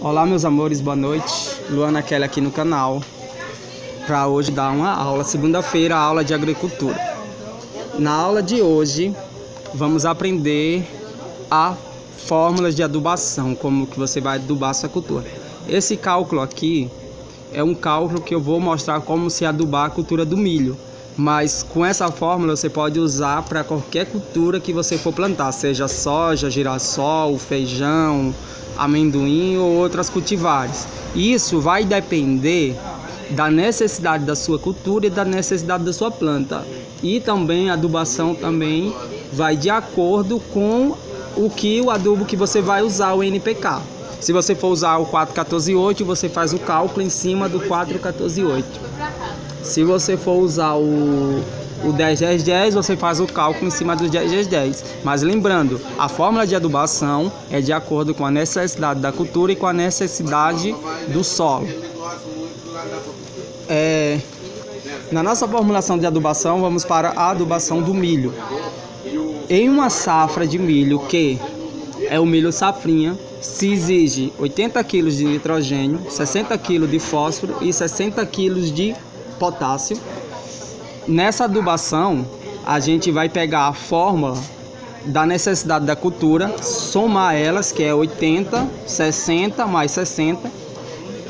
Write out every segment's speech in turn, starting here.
Olá meus amores, boa noite. Luana Kelly aqui no canal para hoje dar uma aula, segunda-feira, aula de agricultura. Na aula de hoje vamos aprender a fórmulas de adubação, como que você vai adubar a sua cultura. Esse cálculo aqui é um cálculo que eu vou mostrar como se adubar a cultura do milho. Mas com essa fórmula você pode usar para qualquer cultura que você for plantar, seja soja, girassol, feijão, amendoim ou outras cultivares. Isso vai depender da necessidade da sua cultura e da necessidade da sua planta. E também a adubação também vai de acordo com o adubo que você vai usar, o NPK. Se você for usar o 4-14-8, você faz o cálculo em cima do 4-14-8. Se você for usar o 10-10-10, você faz o cálculo em cima do 10-10-10. Mas lembrando, a fórmula de adubação é de acordo com a necessidade da cultura e com a necessidade do solo. Na nossa formulação de adubação, vamos para a adubação do milho. Em uma safra de milho, que é o milho safrinha, se exige 80 kg de nitrogênio, 60 kg de fósforo e 60 kg de potássio. Nessa adubação, a gente vai pegar a fórmula da necessidade da cultura, somar elas, que é 80, 60 mais 60.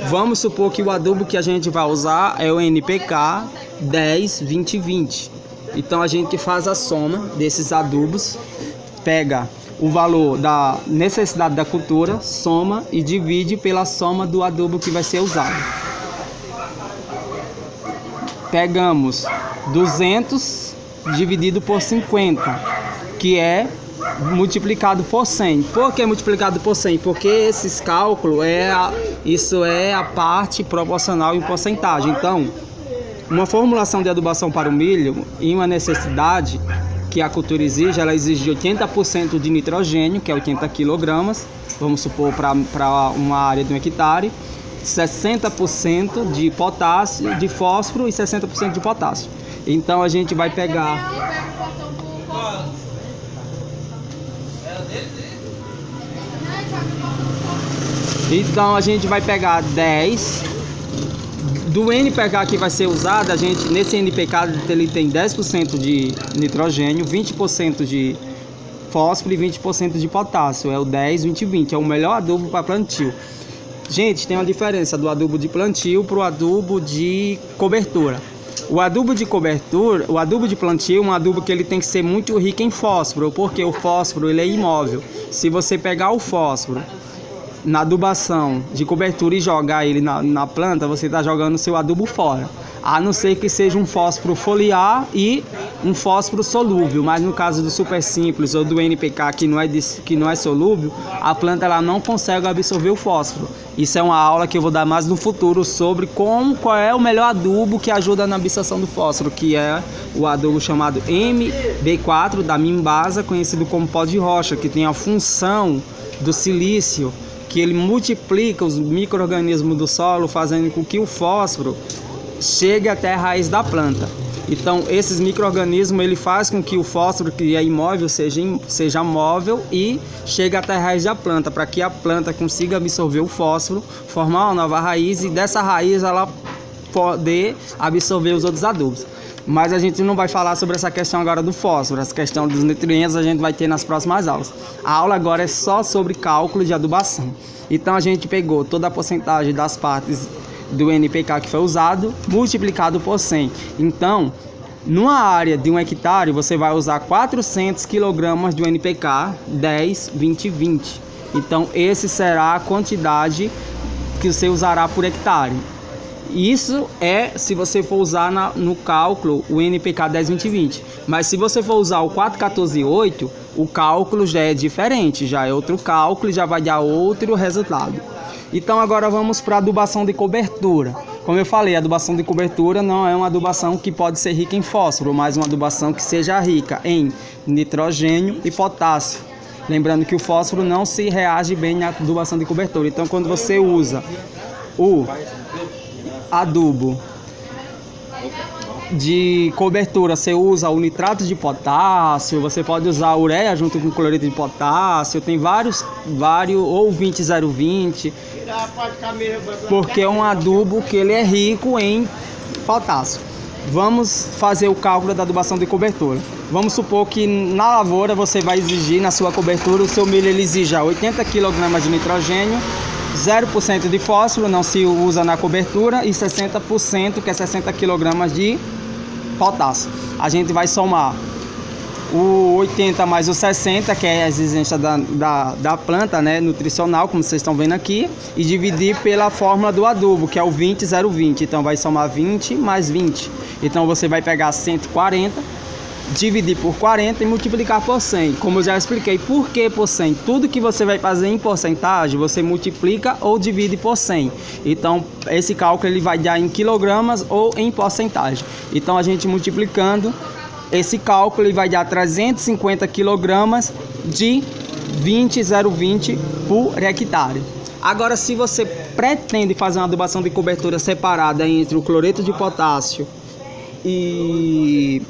Vamos supor que o adubo que a gente vai usar é o NPK 10, 20, 20. Então a gente faz a soma desses adubos, pega o valor da necessidade da cultura, soma e divide pela soma do adubo que vai ser usado. Pegamos 200 dividido por 50, que é multiplicado por 100. Por que multiplicado por 100? Porque esses cálculos, isso é a parte proporcional em porcentagem. Então, uma formulação de adubação para o milho, em uma necessidade que a cultura exige, ela exige 80% de nitrogênio, que é 80 kg, vamos supor para uma área de 1 hectare, 60% de potássio, de fósforo e 60% de potássio. Então a gente vai pegar Então a gente vai pegar 10 do NPK que vai ser usado. A gente, nesse NPK, ele tem 10% de nitrogênio, 20% de fósforo e 20% de potássio. É o 10, 20, 20. É o melhor adubo para plantio. Gente, tem uma diferença do adubo de plantio para o adubo de cobertura. O adubo de cobertura, o adubo de plantio é um adubo que ele tem que ser muito rico em fósforo, porque o fósforo ele é imóvel. Se você pegar o fósforo na adubação de cobertura e jogar ele na planta, você está jogando o seu adubo fora. A não ser que seja um fósforo foliar e um fósforo solúvel, mas no caso do super simples ou do NPK que não é solúvel, a planta ela não consegue absorver o fósforo. Isso é uma aula que eu vou dar mais no futuro sobre qual é o melhor adubo que ajuda na absorção do fósforo, que é o adubo chamado MB4 da Mimbasa, conhecido como pó de rocha, que tem a função do silício, que ele multiplica os micro-organismos do solo, fazendo com que o fósforo chegue até a raiz da planta. Então esses micro-organismos ele faz com que o fósforo, que é imóvel, seja móvel e chegue até a raiz da planta, para que a planta consiga absorver o fósforo, formar uma nova raiz e dessa raiz ela poder absorver os outros adubos. Mas a gente não vai falar sobre essa questão agora do fósforo. Essa questão dos nutrientes a gente vai ter nas próximas aulas. A aula agora é só sobre cálculo de adubação. Então a gente pegou toda a porcentagem das partes do NPK que foi usado, multiplicado por 100. Então, numa área de 1 hectare, você vai usar 400 kg do NPK 10, 20, 20. Então, esse será a quantidade que você usará por hectare. Isso é se você for usar no cálculo o NPK 10, 20, 20. Mas se você for usar o 4-14-8, o cálculo já é diferente, já é outro cálculo e já vai dar outro resultado. Então agora vamos para a adubação de cobertura. Como eu falei, a adubação de cobertura não é uma adubação que pode ser rica em fósforo, mas uma adubação que seja rica em nitrogênio e potássio. Lembrando que o fósforo não se reage bem na adubação de cobertura. Então quando você usa o adubo de cobertura, você usa o nitrato de potássio, você pode usar a ureia junto com cloreto de potássio, tem vários ou 20-0-20, porque é um adubo que ele é rico em potássio. Vamos fazer o cálculo da adubação de cobertura. Vamos supor que na lavoura você vai exigir, na sua cobertura, o seu milho ele exija 80 kg de nitrogênio, 0% de fósforo, não se usa na cobertura, e 60%, que é 60 kg de potássio. A gente vai somar o 80 mais o 60, que é a exigência da planta, né, nutricional, como vocês estão vendo aqui, e dividir pela fórmula do adubo, que é o 20-0-20. Então vai somar 20 mais 20. Então você vai pegar 140, dividir por 40 e multiplicar por 100. Como eu já expliquei, por que por 100? Tudo que você vai fazer em porcentagem, você multiplica ou divide por 100. Então esse cálculo ele vai dar em quilogramas ou em porcentagem. Então a gente multiplicando esse cálculo ele vai dar 350 kg de 20-0-20 por hectare. Agora, se você pretende fazer uma adubação de cobertura separada entre o cloreto de potássio e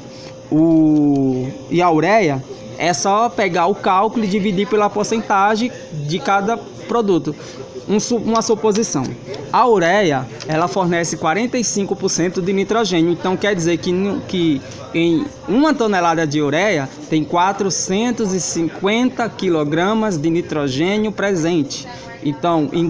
a ureia, é só pegar o cálculo e dividir pela porcentagem de cada produto. Uma suposição: a ureia ela fornece 45% de nitrogênio, então quer dizer que em 1 tonelada de ureia tem 450 kg de nitrogênio presente. Então, em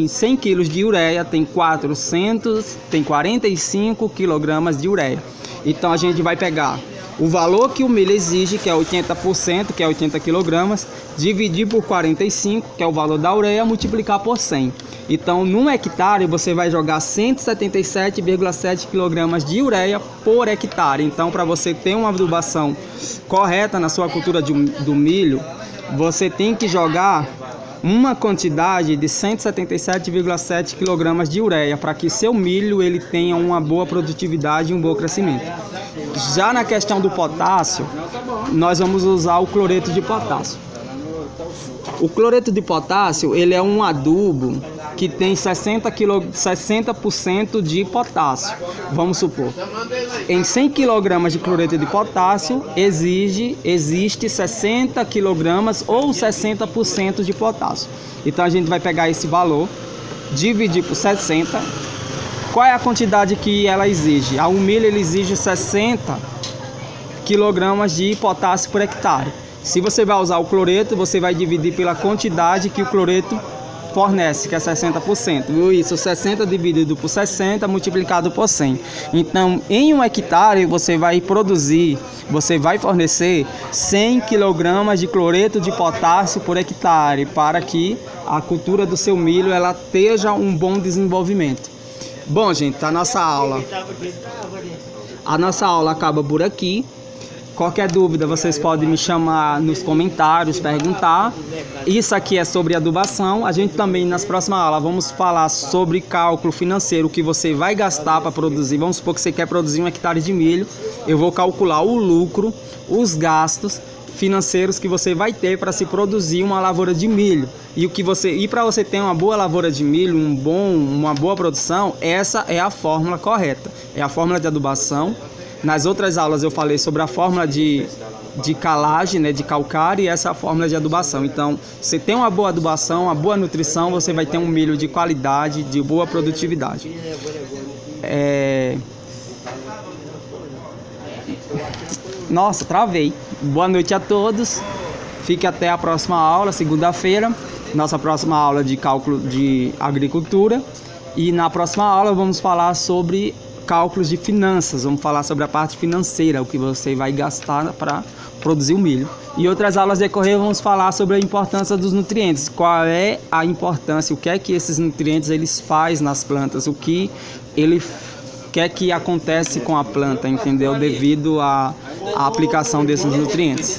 100 kg de ureia tem 45 kg de ureia. Então a gente vai pegar o valor que o milho exige, que é 80%, que é 80 kg, dividir por 45, que é o valor da ureia, multiplicar por 100. Então, num hectare, você vai jogar 177,7 kg de ureia por hectare. Então, para você ter uma adubação correta na sua cultura do milho, você tem que jogar uma quantidade de 177,7 kg de ureia para que seu milho ele tenha uma boa produtividade e um bom crescimento. Já na questão do potássio, nós vamos usar o cloreto de potássio. O cloreto de potássio ele é um adubo que tem 60% de potássio. Vamos supor, em 100 kg de cloreto de potássio existe 60 kg ou 60% de potássio. Então a gente vai pegar esse valor, dividir por 60. Qual é a quantidade que ela exige? A milho ele exige 60 kg de potássio por hectare. Se você vai usar o cloreto, você vai dividir pela quantidade que o cloreto fornece, que é 60%. Isso, 60 dividido por 60 multiplicado por 100. Então, em 1 hectare, você vai fornecer 100 kg de cloreto de potássio por hectare, para que a cultura do seu milho ela tenha um bom desenvolvimento. Bom, gente, a nossa aula acaba por aqui. Qualquer dúvida, vocês podem me chamar nos comentários, perguntar. Isso aqui é sobre adubação. A gente também, nas próximas aulas, vamos falar sobre cálculo financeiro, o que você vai gastar para produzir. Vamos supor que você quer produzir 1 hectare de milho. Eu vou calcular o lucro, os gastos financeiros que você vai ter para se produzir uma lavoura de milho. E para você ter uma boa lavoura de milho, uma boa produção, essa é a fórmula correta. É a fórmula de adubação. Nas outras aulas eu falei sobre a fórmula de calagem, né, de calcário, e essa é a fórmula de adubação. Então, você tem uma boa adubação, uma boa nutrição, você vai ter um milho de qualidade, de boa produtividade. Nossa, travei. Boa noite a todos. Fique até a próxima aula, segunda-feira. Nossa próxima aula de cálculo de agricultura. E na próxima aula vamos falar sobre cálculos de finanças, vamos falar sobre a parte financeira, o que você vai gastar para produzir o milho. E outras aulas decorrer vamos falar sobre a importância dos nutrientes, qual é a importância, o que é que esses nutrientes eles fazem nas plantas, o que é que acontece com a planta, entendeu? Devido à aplicação desses nutrientes.